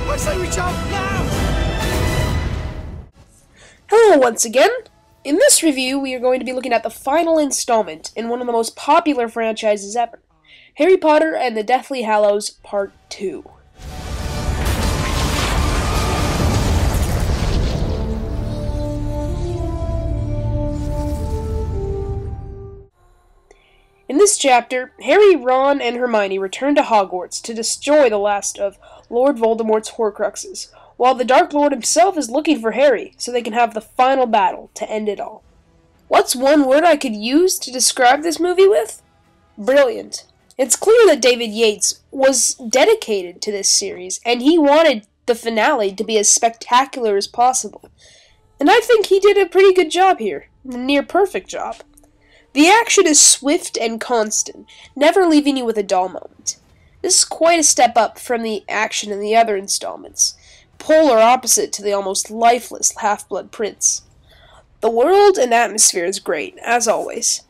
I say we jump now! Hello once again! In this review, we are going to be looking at the final installment in one of the most popular franchises ever, Harry Potter and the Deathly Hallows Part 2. In this chapter, Harry, Ron, and Hermione return to Hogwarts to destroy the last of Lord Voldemort's Horcruxes, while the Dark Lord himself is looking for Harry so they can have the final battle to end it all. What's one word I could use to describe this movie with? Brilliant. It's clear that David Yates was dedicated to this series, and he wanted the finale to be as spectacular as possible. And I think he did a pretty good job here, a near perfect job. The action is swift and constant, never leaving you with a dull moment. This is quite a step up from the action in the other installments, polar opposite to the almost lifeless Half-Blood Prince. The world and atmosphere is great, as always.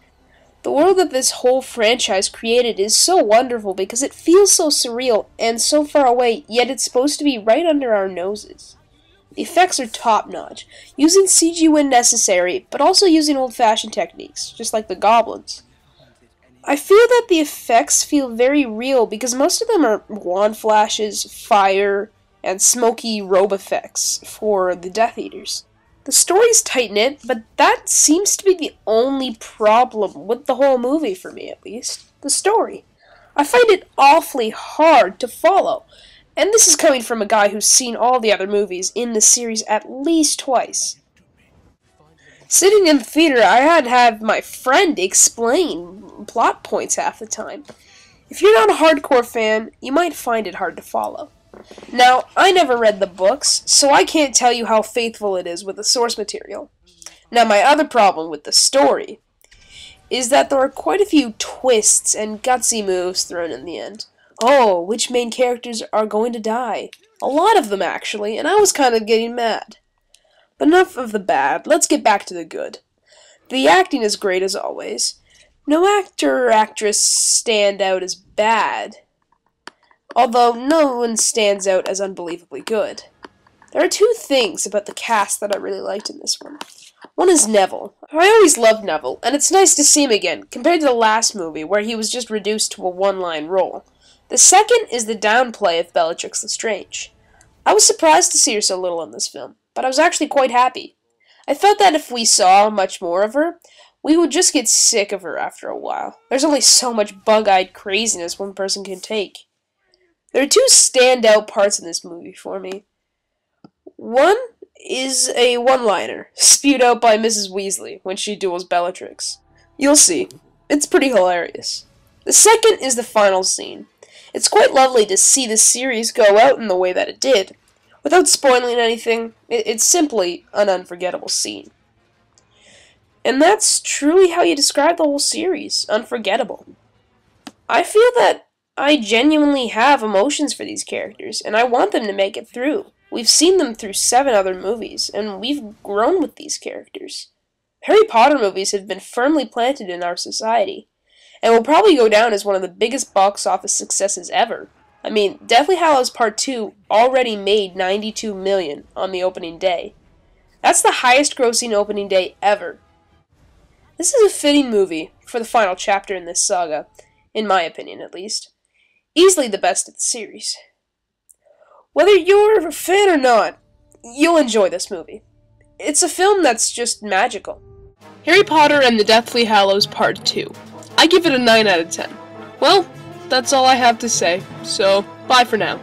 The world that this whole franchise created is so wonderful because it feels so surreal and so far away, yet it's supposed to be right under our noses. The effects are top-notch, using CG when necessary, but also using old-fashioned techniques, just like the goblins. I feel that the effects feel very real because most of them are wand flashes, fire, and smoky robe effects for the Death Eaters. The story's tight-knit, but that seems to be the only problem with the whole movie for me, at least. The story. I find it awfully hard to follow. And this is coming from a guy who's seen all the other movies in the series at least twice. Sitting in the theater, I had to have my friend explain plot points half the time. If you're not a hardcore fan, you might find it hard to follow. Now, I never read the books, so I can't tell you how faithful it is with the source material. Now, my other problem with the story is that there are quite a few twists and gutsy moves thrown in the end. Oh, which main characters are going to die? A lot of them, actually, and I was kind of getting mad. But enough of the bad, let's get back to the good. The acting is great as always. No actor or actress stand out as bad, although no one stands out as unbelievably good. There are two things about the cast that I really liked in this one. One is Neville. I always loved Neville, and it's nice to see him again, compared to the last movie where he was just reduced to a one-line role. The second is the downplay of Bellatrix Lestrange. I was surprised to see her so little in this film, but I was actually quite happy. I felt that if we saw much more of her, we would just get sick of her after a while. There's only so much bug-eyed craziness one person can take. There are two standout parts in this movie for me. One is a one-liner, spewed out by Mrs. Weasley when she duels Bellatrix. You'll see. It's pretty hilarious. The second is the final scene. It's quite lovely to see the series go out in the way that it did. Without spoiling anything, it's simply an unforgettable scene. And that's truly how you describe the whole series, unforgettable. I feel that I genuinely have emotions for these characters, and I want them to make it through. We've seen them through 7 other movies, and we've grown with these characters. Harry Potter movies have been firmly planted in our society, and will probably go down as one of the biggest box office successes ever. I mean, Deathly Hallows Part 2 already made $92 million on the opening day. That's the highest grossing opening day ever. This is a fitting movie for the final chapter in this saga, in my opinion at least. Easily the best of the series. Whether you're a fan or not, you'll enjoy this movie. It's a film that's just magical. Harry Potter and the Deathly Hallows Part 2. I give it a 9 out of 10. Well, that's all I have to say, so bye for now.